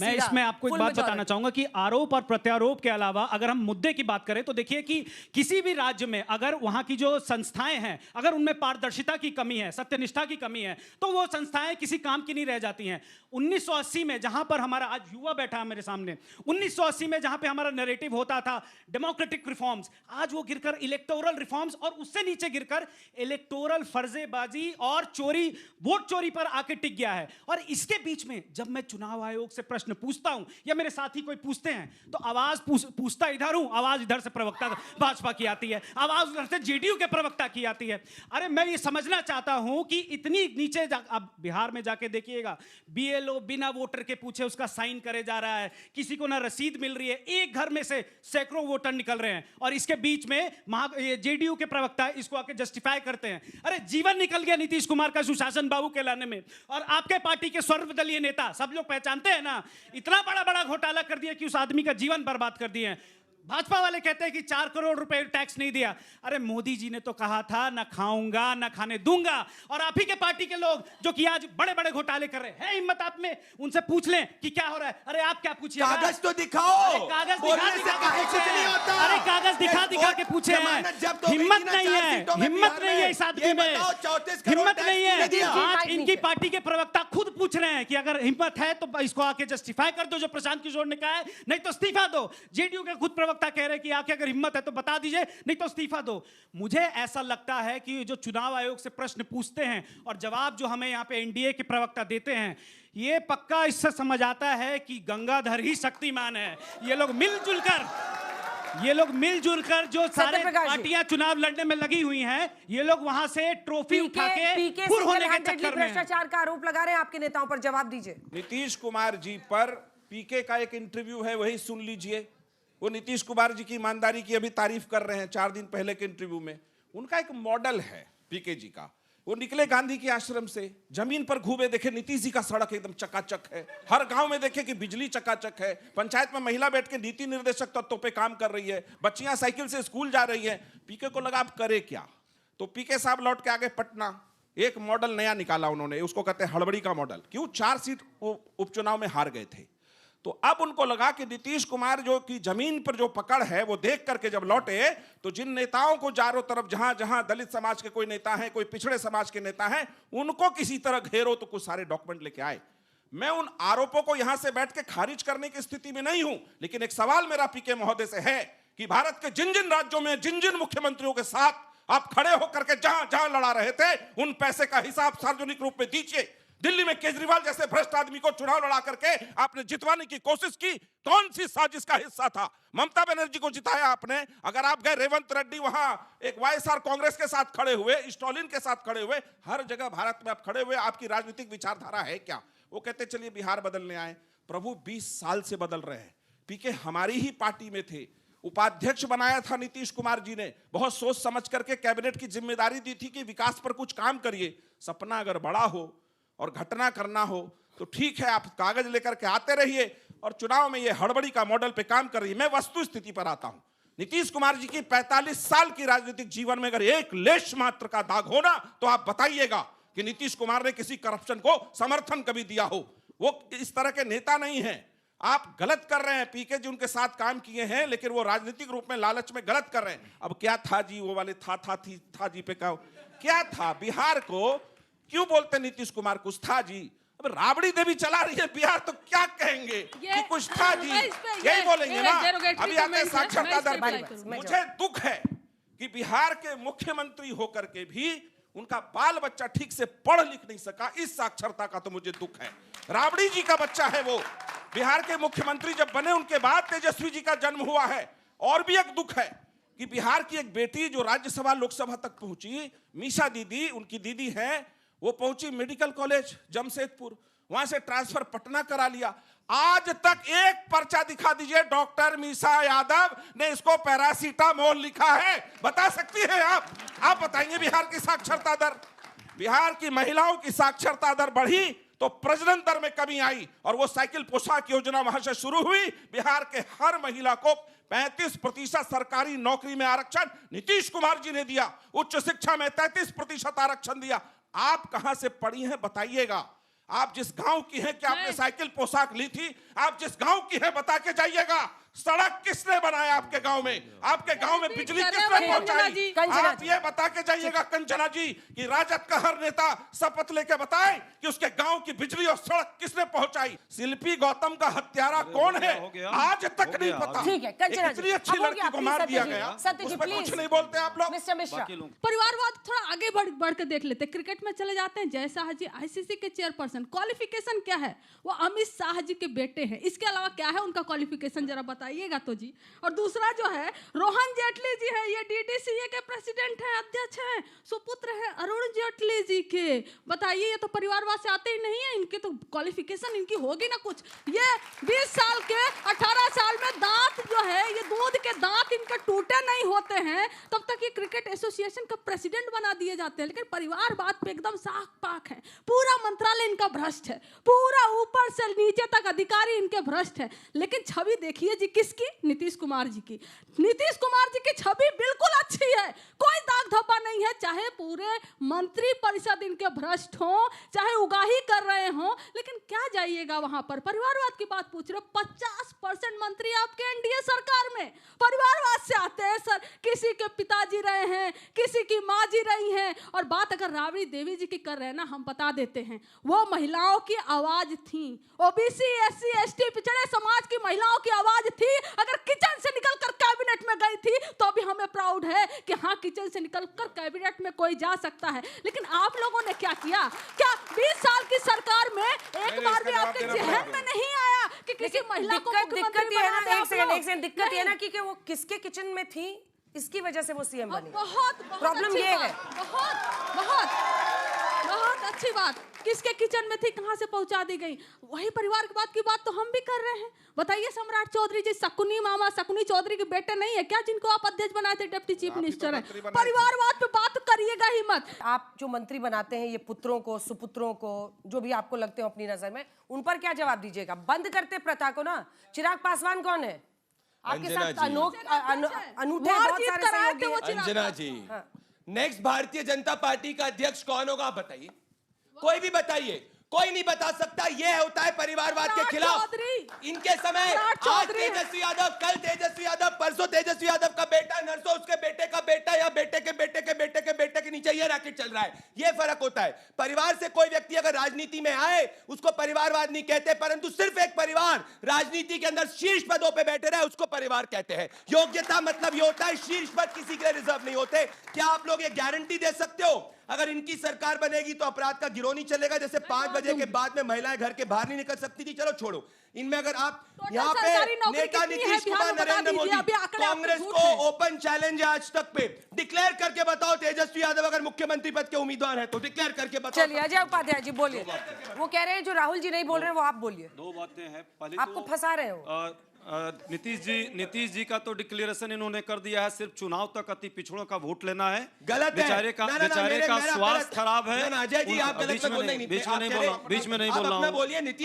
मैं इसमें आपको एक बात बताना चाहूंगा कि आरोप और प्रत्यारोप के अलावा अगर हम मुद्दे की बात करें तो देखिए कि किसी भी राज्य में अगर वहां की जो संस्थाएं हैं, अगर उनमें पारदर्शिता की कमी है, सत्यनिष्ठा की कमी है, तो वो संस्थाएं किसी काम की नहीं रह जाती हैं। 1980 में जहां पर हमारा आज युवा बैठा है मेरे सामने, 1980 में जहां पे हमारा नैरेटिव होता था डेमोक्रेटिक रिफॉर्म्स, आज वो गिरकर इलेक्टोरल रिफॉर्म्स और उससे नीचे गिरकर इलेक्टोरल फर्जेबाजी और चोरी, वोट चोरी पर आके टिक गया है। और इसके बीच में जब मैं चुनाव आयोग से प्रश्न पूछता हूं या मेरे साथी कोई पूछते हैं तो आवाज पूछता इधर हूं, आवाज इधर से प्रवक्ता भाजपा की आती है, आवाज उधर से जेडीयू के प्रवक्ता की आती है। अरे मैं ये समझना चाहता हूं कि इतनी नीचे अब बिहार में जाके देखिएगा, बीएलओ बिना वोटर के पूछे उसका साइन करे जा रहा है, किसी को ना रसीद मिल रही है, एक घर में से सैकड़ों वोटर निकल रहे हैं और इसके बीच में जेडीयू के प्रवक्ता इसको आके जस्टिफाई करते हैं। अरे जीवन निकल गया नीतीश कुमार का सुशासन बाबू के लाने में, और आपके पार्टी के सर्वदलीय नेता सब लोग पहचानते हैं ना, इतना बड़ा घोटाला कर दिया कि उस आदमी का जीवन बर्बाद कर दिए हैं। भाजपा वाले कहते हैं कि 4 करोड़ रुपए टैक्स नहीं दिया। अरे मोदी जी ने तो कहा था ना खाऊंगा ना खाने दूंगा, और आप ही के पार्टी के लोग जो कि आज बड़े घोटाले कर रहे हैं, हिम्मत आप में, उनसे पूछ लें कि क्या हो रहा है। अरे आप क्या पूछिए, कागज तो दिखाओ, कागज दिखा के पूछे हैं। हिम्मत नहीं है, हिम्मत नहीं है इस आदमी में, हिम्मत नहीं है। आज इनकी पार्टी के प्रवक्ता खुद पूछ रहे हैं कि अगर हिम्मत है तो इसको आके जस्टिफाई कर दो जो प्रशांत किशोर ने कहा है, नहीं तो इस्तीफा दो। जेडीयू के खुद प्रवक्ता कह रहे कि आके अगर हिम्मत है तो बता दीजिए, नहीं तो इस्तीफा दो। मुझे ऐसा लगता है कि जो चुनाव आयोग से प्रश्न पूछते हैं और जवाब जो हमें यहाँ पे एनडीए के प्रवक्ता देते हैं, ये पक्का इससे समझ आता है कि गंगाधर ही शक्तिमान है। ये लोग मिलजुल कर ये लोग मिलजुल कर जो सारे सत्यप्रकाश जी। पार्टियां चुनाव लड़ने में लगी हुई हैं, ये लोग वहां से ट्रॉफी उठा के फुर होने के चक्कर में हैं। भ्रष्टाचार का आरोप लगा रहे हैं आपके नेताओं पर, जवाब दीजिए। नीतीश कुमार जी पर पीके का एक इंटरव्यू है, वही सुन लीजिए। वो नीतीश कुमार जी की ईमानदारी की अभी तारीफ कर रहे हैं 4 दिन पहले के इंटरव्यू में। उनका एक मॉडल है पीके जी का। वो निकले गांधी के आश्रम से, जमीन पर घूमे, देखे नीतीश जी का सड़क एकदम चकाचक है, हर गांव में देखे कि बिजली चकाचक है, पंचायत में महिला बैठ के नीति निर्देशक तत्वों पे काम कर रही है, बच्चियां साइकिल से स्कूल जा रही है। पीके को लगा आप करे क्या, तो पीके साहब लौट के आगे पटना, एक मॉडल नया निकाला उन्होंने, उसको कहते हैं हड़बड़ी का मॉडल। क्यों? 4 सीट उपचुनाव में हार गए थे, तो अब उनको लगा कि नीतीश कुमार जो की जमीन पर जो पकड़ है वो देख करके जब लौटे, तो जिन नेताओं को चारों तरफ जहां जहां दलित समाज के कोई नेता है, कोई पिछड़े समाज के नेता हैं, उनको किसी तरह घेरो, तो कुछ सारे डॉक्यूमेंट लेके आए। मैं उन आरोपों को यहां से बैठ के खारिज करने की स्थिति में नहीं हूं, लेकिन एक सवाल मेरा पीके महोदय से है कि भारत के जिन जिन राज्यों में जिन जिन मुख्यमंत्रियों के साथ आप खड़े होकर के जहां जहां लड़ा रहे थे, उन पैसे का हिसाब सार्वजनिक रूप में दीजिए। दिल्ली में केजरीवाल जैसे भ्रष्ट आदमी को चुनाव लड़ा करके आपने जितवाने की कोशिश की, कौन सी साजिश का हिस्सा था? ममता बनर्जी को जिताया आपने। अगर आप गए रेवंत रेड्डी वहां एक वाईएसआर कांग्रेस के साथ खड़े हुए, स्टॉलिन के साथ खड़े हुए, हर जगह भारत में आप खड़े हुए, आपकी राजनीतिक विचारधारा है क्या? वो कहते चलिए बिहार बदलने आए। प्रभु 20 साल से बदल रहे हैं। पीके हमारी ही पार्टी में थे, उपाध्यक्ष बनाया था नीतीश कुमार जी ने, बहुत सोच समझ करके कैबिनेट की जिम्मेदारी दी थी कि विकास पर कुछ काम करिए। सपना अगर बड़ा हो और घटना करना हो तो ठीक है, आप कागज लेकर के आते रहिए, और चुनाव में ये हड़बड़ी का मॉडल पे काम कर रही है। मैं वस्तु स्थिति पर आता हूं। नीतीश कुमार जी की 45 साल की राजनीतिक जीवन में अगर एक लेश मात्र का दाग हो ना, तो आप बताइएगा कि नीतीश कुमार ने किसी करप्शन को समर्थन कभी दिया हो। वो इस तरह के नेता नहीं है। आप गलत कर रहे हैं। पीके जी उनके साथ काम किए हैं, लेकिन वो राजनीतिक रूप में लालच में गलत कर रहे हैं। अब क्या था जी, वो वाले था जी पे क्या था? बिहार को क्यों बोलते नीतीश कुमार? कुछ था जी। अब राबड़ी देवी चला रही है बिहार, तो क्या कहेंगे कि कुछ था जी? यही बोलेंगे ना। अभी आते हैं साक्षरता दर। मुझे दुख है कि बिहार के मुख्यमंत्री होकर के भी उनका बाल बच्चा ठीक से पढ़ लिख नहीं सका। इस साक्षरता का तो मुझे दुख है। राबड़ी जी का बच्चा है वो। बिहार के मुख्यमंत्री जब बने उनके बाद तेजस्वी जी का जन्म हुआ है। और भी एक दुख है कि बिहार की एक बेटी जो राज्यसभा लोकसभा तक पहुंची, मीशा दीदी, उनकी दीदी है, वो पहुंची मेडिकल कॉलेज जमशेदपुर, वहां से ट्रांसफर पटना करा लिया। आज तक एक पर्चा दिखा दीजिए डॉक्टर मीशा यादव ने इसको पैरासीटामोल लिखा है, बता सकती हैं आप बताएंगे बिहार की साक्षरता दर? बिहार की महिलाओं की साक्षरता दर बढ़ी तो प्रजनन दर में कमी आई, और वो साइकिल पोशाक योजना वहां से शुरू हुई। बिहार के हर महिला को 35% सरकारी नौकरी में आरक्षण नीतीश कुमार जी ने दिया। उच्च शिक्षा में 33% आरक्षण दिया। आप कहां से पढ़ी हैं बताइएगा? आप जिस गांव की हैं, क्या आपने साइकिल पोशाक ली थी? आप जिस गांव की हैं बता के जाइएगा। सड़क किसने बनाया आपके गांव में? आपके गांव में बिजली किसने पहुंचाई? आप ये बता के जाइएगा कंचना जी कि राजद का हर नेता शपथ लेके बताए कि उसके गांव की बिजली और सड़क किसने पहुंचाई। शिल्पी गौतम का हत्यारा कौन है आज तक नहीं पता। इतनी अच्छी लड़की को मार दिया गया, उसमें कुछ नहीं बोलते आप लोग। परिवारवाद थोड़ा आगे बढ़ के देख लेते। क्रिकेट में चले जाते हैं। जय शाह जी आईसीसी के चेयरपर्सन, क्वालिफिकेशन क्या है? वो अमित शाह जी के बेटे हैं। इसके अलावा क्या है उनका क्वालिफिकेशन, जरा बताइएगा तो जी। और दूसरा जो है रोहन जेटली जी है, ये डीडीसीए के प्रेसिडेंट हैं, अध्यक्ष हैं, सुपुत्र है अरुण जेटली जी के। बताइए, ये तो परिवारवाद से आते ही नहीं है। इनके तो क्वालिफिकेशन इनकी होगी ना कुछ। ये 20 साल के 18 साल में दांत जो है, ये दूध के दांत इनके टूटे नहीं होते हैं, तब तक ये क्रिकेट एसोसिएशन का प्रेसिडेंट बना दिए जाते हैं। लेकिन परिवारवाद पे एकदम साफ पाक है। पूरा मंत्रालय इनका भ्रष्ट है, पूरा ऊपर से नीचे तक अधिकारी इनके भ्रष्ट है। लेकिन छवि देखिए जी किसकी? नीतीश कुमार जी की। नीतीश कुमार जी की छवि बिल्कुल अच्छी है, कोई दाग धब्बा नहीं है। चाहे पूरे मंत्री परिषद इनके भ्रष्ट हो, चाहे उगाही कर रहे हो, लेकिन क्या जाइएगा वहां पर? परिवारवाद की बात पूछ रहे हो। 50% मंत्री आपके एनडीए सरकार में परिवारवाद से आते हैं सर। किसी के पिताजी रहे हैं, किसी की माँ जी रही हैं। और बात अगर राबड़ी देवी जी की कर रहे हैं ना, हम बता देते हैं, वो महिलाओं की आवाज थी। ओबीसी, एससी, एसटी, पिछड़े समाज की महिलाओं की आवाज थी। अगर किचन से निकलकर कैबिनेट में गई थी तो भी हमें प्राउड है कि हाँ, किचन से निकलकर कैबिनेट में कोई जा सकता है। लेकिन आप लोगों ने क्या किया? क्या 20 साल की सरकार में एक बार भी आपके जहन में नहीं आया कि किसी महिला को दिक्कत मुख्यमंत्री ये है बना ना, दे एक आप सेकंड लोग। दिक्कत ये है ना नहीं। कि वो किसके किचन में थी, इसकी वजह से वो सीएम बनी। बहुत प्रॉब्लम अच्छी ये है। बात, बहुत अच्छी बात। किसके किचन में थी, कहां से पहुंचा दी गई? वही परिवार की बात तो हम भी कर रहे हैं। बताइए सम्राट चौधरी जी, शकुनी मामा, शकुनी चौधरी के बेटे नहीं है क्या जिनको आप अध्यक्ष बनाए थे, डिप्टी चीफ मिनिस्टर है? परिवारवाद पे बात करिएगा ही मत। आप जो मंत्री बनाते हैं ये पुत्रों को, सुपुत्रों को, जो भी आपको लगते हो अपनी नजर में, उन पर क्या जवाब दीजिएगा? बंद करते प्रथा को ना। चिराग पासवान कौन है? आपके अंजना साथ जी। अनूठे बहुत सारे सहयोगी हैं। अंजना जी, नेक्स्ट भारतीय जनता पार्टी का अध्यक्ष कौन होगा आप बताइए? कोई भी बताइए, कोई नहीं बता सकता। यह होता है परिवारवाद के खिलाफ। इनके समय आज तेजस्वी यादव, कल तेजस्वी यादव, परसों तेजस्वी यादव का बेटा, नरसों उसके बेटे का बेटा, या बेटे के बेटे के बेटे के बेटे के नीचे यह रैकेट चल रहा है। यह फर्क होता है। परिवार से कोई व्यक्ति अगर राजनीति में आए उसको परिवारवाद नहीं कहते, परंतु सिर्फ एक परिवार राजनीति के अंदर शीर्ष पदों पर बैठे रहे उसको परिवार कहते हैं। योग्यता मतलब यह होता है शीर्ष पद किसी के लिए रिजर्व नहीं होते। क्या आप लोग ये गारंटी दे सकते हो अगर इनकी सरकार बनेगी तो अपराध का गिरोह नहीं चलेगा? जैसे 5 बजे के बाद में महिलाएं घर के बाहर नहीं निकल सकती थी, चलो छोड़ो। इनमें अगर आप यहाँ पे नेता नीतीश कुमार, नरेंद्र मोदी, कांग्रेस को ओपन चैलेंज है आज तक पे, डिक्लेयर करके बताओ तेजस्वी यादव अगर मुख्यमंत्री पद के उम्मीदवार है तो डिक्लेयर करके बताओ। चलिए अजय उपाध्याय जी बोलिए। वो कह रहे हैं जो राहुल जी नहीं बोल रहे हैं वो आप बोलिए। 2 बातें हैं। पहले आपको फंसा रहे हो। नीतीश जी का तो डिक्लेरेशन इन्होंने कर दिया है, सिर्फ चुनाव तक अति पिछड़ों का वोट लेना है। गलत है। बेचारे का स्वास्थ्य खराब है। अजय जी आप बीच में नहीं बोल रहा हूँ।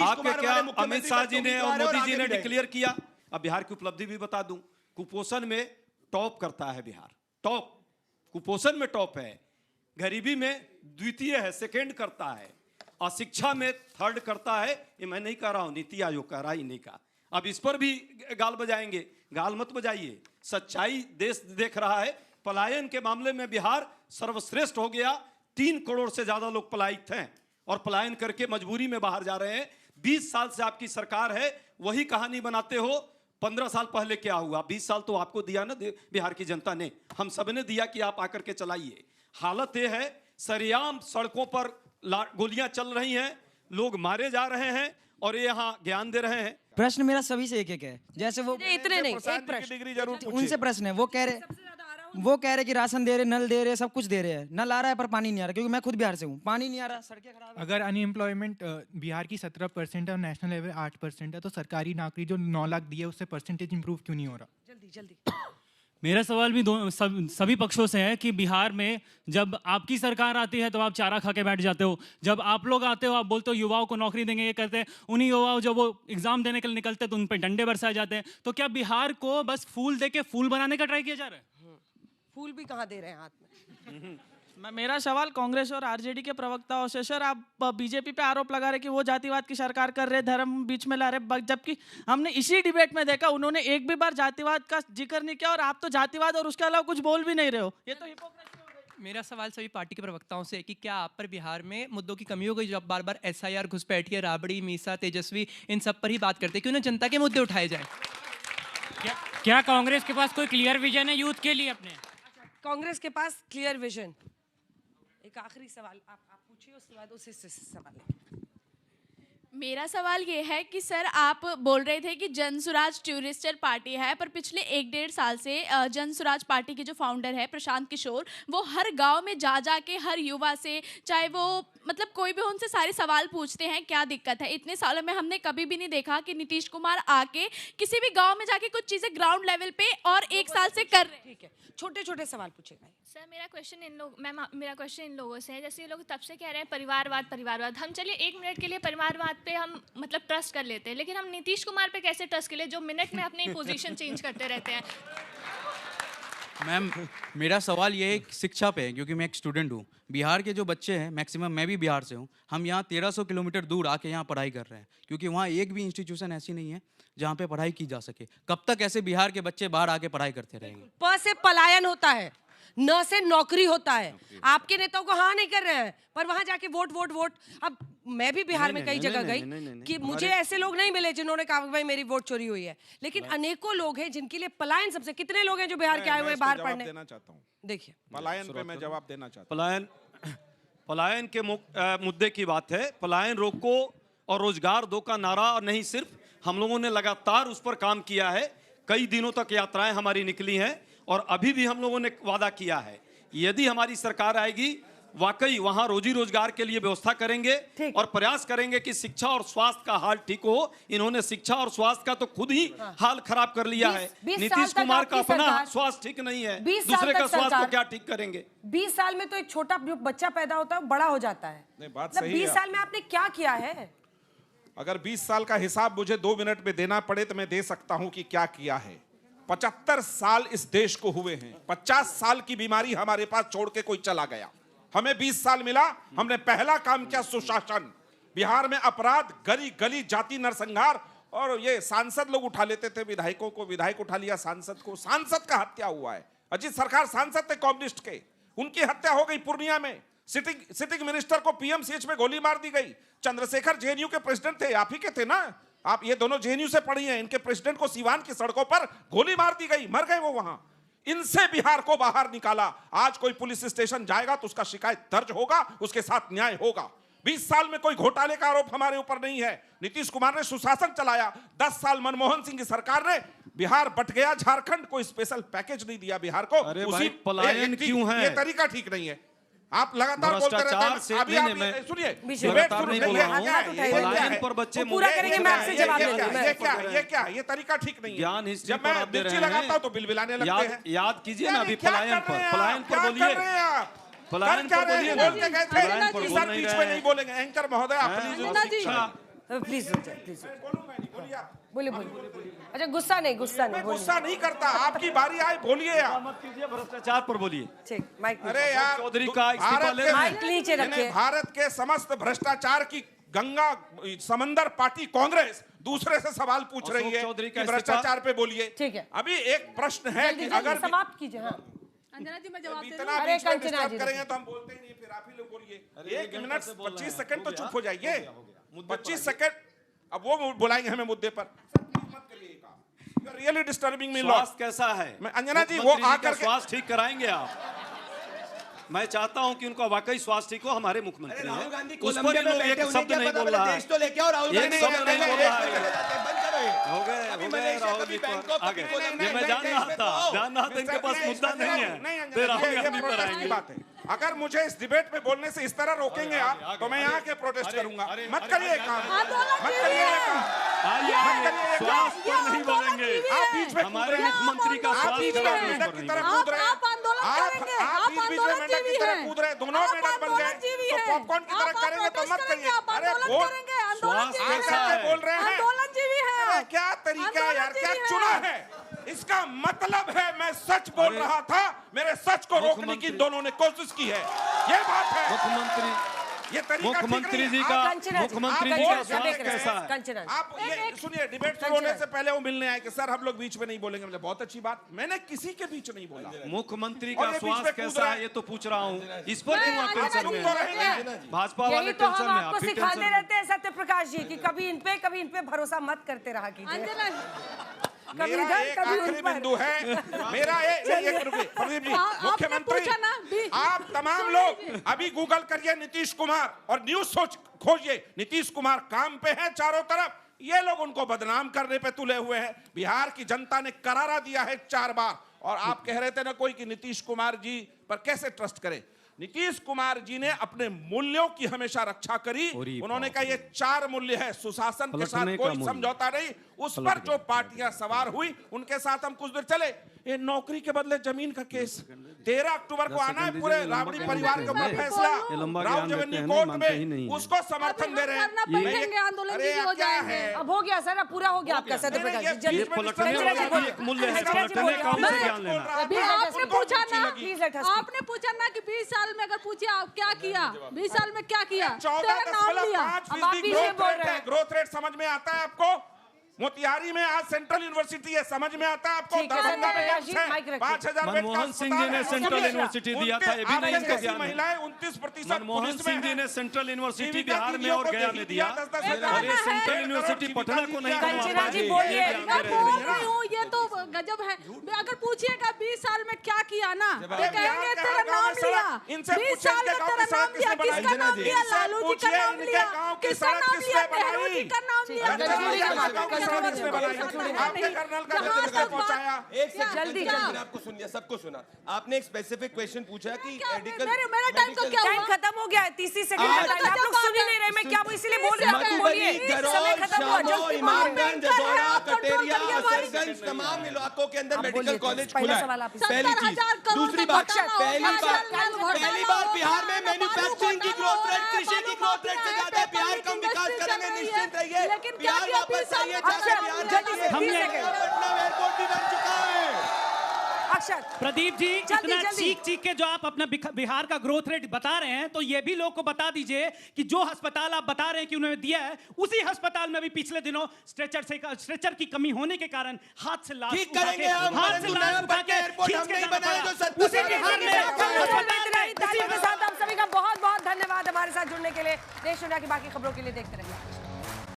आपके क्या अमित शाह जी ने और मोदी जी ने डिक्लेयर किया? अब बिहार की उपलब्धि भी बता दूं, कुपोषण में टॉप करता है बिहार। टॉप, कुपोषण में टॉप है, गरीबी में द्वितीय है, सेकेंड करता है, और शिक्षा में थर्ड करता है। ये मैं नहीं कह रहा हूं, नीति आयोग कह रहा ही नहीं कहा। अब इस पर भी गाल बजाएंगे? गाल मत बजाइए, सच्चाई देश देख रहा है। पलायन के मामले में बिहार सर्वश्रेष्ठ हो गया। 3 करोड़ से ज्यादा लोग पलायित हैं और पलायन करके मजबूरी में बाहर जा रहे हैं। 20 साल से आपकी सरकार है, वही कहानी बनाते हो। 15 साल पहले क्या हुआ? 20 साल तो आपको दिया ना बिहार की जनता ने, हम सब ने दिया कि आप आकर के चलाइए। हालत यह है, सरेआम सड़कों पर गोलियां चल रही हैं, लोग मारे जा रहे हैं और ये यहाँ ज्ञान दे रहे हैं। प्रश्न मेरा सभी से एक है। जैसे वो इतने नहीं, एक प्रश्न डिग्री जरूर उनसे प्रश्न है। वो कह रहे कि राशन दे रहे, नल दे रहे, सब कुछ दे रहे हैं। नल आ रहा है पर पानी नहीं आ रहा, क्योंकि मैं खुद बिहार से हूँ। पानी नहीं आ रहा, सड़कें खराब है। अगर अनएम्प्लॉयमेंट बिहार की 17% है और नेशनल लेवल 8% है, तो सरकारी नौकरी जो 9 लाख दी है उससे परसेंटेज इंप्रूव क्यों नहीं हो रहा? जल्दी मेरा सवाल भी सभी पक्षों से है कि बिहार में जब आपकी सरकार आती है तो आप चारा खा के बैठ जाते हो, जब आप लोग आते हो आप बोलते हो युवाओं को नौकरी देंगे, ये करते हैं। उन्हीं युवाओं जब वो एग्जाम देने के लिए निकलते हैं तो उन पर डंडे बरसाए जाते हैं। तो क्या बिहार को बस फूल दे के फूल बनाने का ट्राई किया जा रहा है? फूल भी कहाँ दे रहे हैं हाथ में? मेरा सवाल कांग्रेस और आरजेडी के प्रवक्ताओं से, सर आप बीजेपी पे आरोप लगा रहे कि वो जातिवाद की सरकार कर रहे, धर्म बीच में ला रहे, जबकि हमने इसी डिबेट में देखा उन्होंने एक भी बार जातिवाद का जिक्र नहीं किया और आप तो जातिवाद और उसके अलावा कुछ बोल भी नहीं रहे हो। ये तो हिपोक्रेसी हो गई। मेरा सवाल सभी पार्टी के प्रवक्ताओं से है कि क्या आप पर बिहार में मुद्दों की कमी हो गई? जब बार बार SIR, घुसपैठिया, राबड़ी, मीसा, तेजस्वी इन सब पर ही बात करते हैं, क्यों ना जनता के मुद्दे उठाए जाए? क्या कांग्रेस के पास कोई क्लियर विजन है यूथ के लिए अपने? कांग्रेस के पास क्लियर विजन। एक आखिरी सवाल आप पूछिए, उसके बाद उसी से सवाल। मेरा सवाल ये है कि सर आप बोल रहे थे कि जनसुराज टूरिस्टर पार्टी है, पर पिछले 1-1.5 साल से जनसुराज पार्टी के जो फाउंडर है प्रशांत किशोर, वो हर गांव में जा के हर युवा से, चाहे वो मतलब कोई भी, उनसे सारे सवाल पूछते हैं क्या दिक्कत है। इतने सालों में हमने कभी भी नहीं देखा कि नीतीश कुमार आके किसी भी गांव में जाके कुछ चीजें ग्राउंड लेवल पे और 1 साल से कर रहे हैं। ठीक है, छोटे-छोटे सवाल पूछेगा। सर मेरा क्वेश्चन इन लोगों से है, जैसे ये लोग तब से कह रहे हैं परिवारवाद। हम चलिए 1 मिनट के लिए परिवारवाद पे हम मतलब ट्रस्ट कर लेते हैं, लेकिन हम नीतीश कुमार पे कैसे ट्रस्ट कर ले जो मिनट में अपनी पोजीशन चेंज करते रहते हैं? मैम मेरा सवाल ये है शिक्षा पे है, क्योंकि मैं एक स्टूडेंट हूँ। बिहार के जो बच्चे हैं मैक्सिमम, मैं भी बिहार से हूँ, हम यहाँ 1300 किलोमीटर दूर आके यहाँ पढ़ाई कर रहे हैं, क्योंकि वहाँ एक भी इंस्टीट्यूशन ऐसी नहीं है जहाँ पे पढ़ाई की जा सके। कब तक ऐसे बिहार के बच्चे बाहर आके पढ़ाई करते रहेंगे? प से पलायन होता है, न से नौकरी होता है। आपके नेताओं को हाँ नहीं कर रहे हैं, पर वहां जाके वोट। अब मैं भी बिहार में कई जगह गई कि मुझे ऐसे लोग नहीं मिले जिन्होंने कहा भाई मेरी वोट चोरी हुई है, लेकिन अनेकों लोग हैं जिनके लिए पलायन सबसे। कितने लोग हैं जो बिहार के आए हुए बाहर पढ़ने? देना चाहता हूँ, देखिए पलायन पे मैं जवाब देना चाहता हूँ। पलायन के मुद्दे की बात है। पलायन रोको और रोजगार दो का नारा, और नहीं सिर्फ हम लोगों ने लगातार उस पर काम किया है। कई दिनों तक यात्राएं हमारी निकली हैं और अभी भी हम लोगों ने वादा किया है, यदि हमारी सरकार आएगी वाकई वहां रोजी रोजगार के लिए व्यवस्था करेंगे और प्रयास करेंगे कि शिक्षा और स्वास्थ्य का हाल ठीक हो। इन्होंने शिक्षा और स्वास्थ्य का तो खुद ही हाल खराब कर लिया है। नीतीश कुमार का अपना स्वास्थ्य ठीक नहीं है, दूसरे का स्वास्थ्य को क्या ठीक करेंगे? 20 साल में तो एक छोटा बच्चा पैदा होता है, बड़ा हो जाता है। बात सही है। 20 साल में आपने क्या किया है? अगर 20 साल का हिसाब मुझे 2 मिनट में देना पड़े तो मैं दे सकता हूं कि क्या किया है। 75 साल इस देश को हुए हैं, 50 साल की बीमारी हमारे पास छोड़ के कोई चला गया। हमें 20 साल मिला, हमने पहला काम किया सुशासन। बिहार में अपराध, गली गली जाति नरसंहार, और ये सांसद लोग उठा लेते थे विधायकों को, विधायक उठा लिया सांसद को। सांसद का हत्या हुआ है। अजीत सरकार सांसद थे कम्युनिस्ट के, उनकी हत्या हो गई पूर्णिया में। सिटिंग मिनिस्टर को पीएमसीएच में गोली मार दी गई। चंद्रशेखर जेएनयू के प्रेसिडेंट थे, आप ही के थे ना, आप ये दोनों जेएनयू से पढ़ी हैं। इनके प्रेसिडेंट को सीवान की सड़कों पर गोली मार दी गई, मर गए वो वहां। इनसे बिहार को बाहर निकाला। आज कोई पुलिस स्टेशन जाएगा तो उसका शिकायत दर्ज होगा, उसके साथ न्याय होगा। 20 साल में कोई घोटाले का आरोप हमारे ऊपर नहीं है। नीतीश कुमार ने सुशासन चलाया। 10 साल मनमोहन सिंह की सरकार ने, बिहार बट गया, झारखंड को स्पेशल पैकेज नहीं दिया बिहार को। अरे भाई पलायन क्यों है? ये तरीका ठीक नहीं है। आप लगातार बोलते रहते हैं। अभी आप सुनिए, पलायन पर बच्चे पूरा करेंगे, मैं आपसे जवाब ये क्या ये तरीका ठीक नहीं है। ज्ञान हिस्ट्री जब मैं मिर्ची लगाता हूं तो बिलबिलाने लगते हैं। याद कीजिए ना, अभी पलायन पर बोलिए। पलायन पर बोलिए, बोलते गए थे कि सर बीच में नहीं बोलेंगे। एंकर महोदय प्लीज बोलिए। अच्छा गुस्सा नहीं गुस्सा नहीं करता। आपकी बारी आए, बोलिए आप। मत कीजिए, भ्रष्टाचार पर बोलिए। अरे यार, चौधरी का इस्तीफा ले रखिए। भारत के समस्त भ्रष्टाचार की गंगा समंदर पार्टी कांग्रेस दूसरे से सवाल पूछ रही है कि भ्रष्टाचार पे बोलिए। ठीक है, अभी एक प्रश्न है कि अगर समाप्त कीजिए। अंजना जी मैं जवाब इतना बीच में डिस्टर्ब करेंगे तो हम बोलते ही नहीं, फिर आप ही लोग बोलिए। 1 मिनट 25 सेकंड तो चुप हो जाइए। 25 सेकंड अब वो बुलाएंगे हमें मुद्दे पर। Really disturbing me. स्वास्थ्य कैसा है? मैं अंजना जी वो आकर स्वास्थ्य ठीक कराएंगे आप? मैं चाहता हूं कि उनका वाकई स्वास्थ्य ठीक हो। हमारे मुख्यमंत्री हैं, उस पर इन लोग एक शब्द नहीं बोल रहा है। एक शब्द नहीं बोल रहा है। हो गए राहुल जी पर आगे। ये मैं जान रहा था इनके पास मुद्दा नहीं है, फिर राहुल गांधी पर आएंगे। अगर मुझे इस डिबेट में बोलने से इस तरह रोकेंगे आप तो मैं यहाँ के प्रोटेस्ट करूंगा। मत करिए काम, मत करिए स्वास्थ्य पर नहीं बोलेंगे। आप बीच में हमारे मुख्यमंत्री का स्वास्थ्य की तरह कूद रहे हैं। आप बीच में मेंढक की तरह कूद रहे हैं। दोनों मेंढक बन गए तो पॉपकॉर्न की तरह करेंगे तो मत करिए। अरे स्वास्थ्य कैसा है? बोल रहे हैं, क्या तरीका है यार, क्या चुना है? इसका मतलब है मैं सच बोल रहा था, मेरे सच को रोकने की दोनों ने कोशिश की है। ये बात है। मुख्यमंत्री जी का स्वास्थ्य कैसा है? आप ये सुनिए, डिबेट शुरू होने से पहले वो मिलने आए कि सर हम लोग बीच में नहीं बोलेंगे। मतलब बहुत अच्छी बात, मैंने किसी के बीच नहीं बोला। मुख्यमंत्री का स्वास्थ्य कैसा है ये तो पूछ रहा हूँ। इस पर क्यों आप टेंशन में? भाजपा वाले टेंशन में, आप भी सिखाते रहते हैं सत्य प्रकाश जी की कभी इन पे भरोसा मत करते रहा कीजिए। मेरा एक आखिरी बिंदु है, मेरा प्रदीप जी, मुख्यमंत्री आप तमाम लोग अभी गूगल करिए नीतीश कुमार और न्यूज सोच खोजिए। नीतीश कुमार काम पे हैं चारों तरफ, ये लोग उनको बदनाम करने पे तुले हुए हैं। बिहार की जनता ने करारा दिया है 4 बार, और आप कह रहे थे ना कोई कि नीतीश कुमार जी पर कैसे ट्रस्ट करें। नीतीश कुमार जी ने अपने मूल्यों की हमेशा रक्षा करी। उन्होंने कहा ये 4 मूल्य है, सुशासन के साथ कोई समझौता नहीं। उस पर जो पार्टियां सवार हुई उनके साथ हम कुछ देर चले। ये नौकरी के बदले जमीन का केस 13 अक्टूबर को आना है पूरे राबड़ी परिवार के ऊपर फैसला राव जवेनी कोर्ट में, उसको समर्थन दे रहे हैं। अरे क्या है, अब हो गया सर, अब पूरा हो गया आपका सत्य प्रकाश जी। आपने पूछा ना कि 20 साल में अगर पूछे आप क्या किया, 20 साल में क्या किया, 14.5% ग्रोथ रेट समझ में आता है आपको? मोतिहारी में आज सेंट्रल यूनिवर्सिटी है, समझ में आता है आपको? 5,000 मनमोहन सिंह जी ने सेंट्रल यूनिवर्सिटी दिया था, ये भी नहीं इनको ज्ञान है। महिलाएं 29%। मनमोहन सिंह जी ने सेंट्रल यूनिवर्सिटी बिहार में और गया में दिया, और ये सेंट्रल यूनिवर्सिटी पटना को नहीं। ये तो गजब है। अगर पूछिएगा 20 साल में क्या किया ना, तो बिहार कहेंगे के तेरा हर गांव नाम में लिया। सड़क, इनसे 20 साल में तेरा नाम लिया, किसका नाम लिया? लालू जी का नाम लिया, किसका नाम लिया? नेहरू जी का नाम लिया। जल्दी आपको सुनिए, सबको सुना। आपने एक स्पेसिफिक क्वेश्चन पूछा कि मेरा टाइम तो क्या टाइम खत्म हो गया है, 30 सेकंड का टाइम, आप लोग सुन ही नहीं रहे, मैं क्या इसीलिए बोल रही हूँ, बोलिए, समय खत्म हुआ। इमामगंज, जदोरा, कटेरिया, असरगंज, तमाम इलाकों के अंदर मेडिकल कॉलेज खुला है। पहली चीज। दूसरी बात, पहली बार बिहार में मैन्युफैक्चरिंग की ग्रोथ रेट, कृषि की ग्रोथ रेट से ज्यादा बिहार कम विकास करेंगे, निश्चित रहिए। बिहार वापस आइए, जाके बिहार पटना एयरपोर्ट भी बन चुका है। प्रदीप जी, इतना चीख के जो आप अपना बिहार का ग्रोथ रेट बता रहे हैं, तो ये भी लोग को बता दीजिए कि जो अस्पताल आप बता रहे हैं कि उन्होंने दिया है, उसी अस्पताल में भी पिछले दिनों स्ट्रेचर की कमी होने के कारण हाथ से लाश ठीक करेंगे हम, हाथ से लाश उठा के एयरपोर्ट हम नहीं बनाए जो सत्ता उसी बिहार में। इसी के साथ आप सभी का बहुत बहुत धन्यवाद हमारे साथ जुड़ने के लिए। देश दुनिया की बाकी खबरों के लिए देखते रहिए।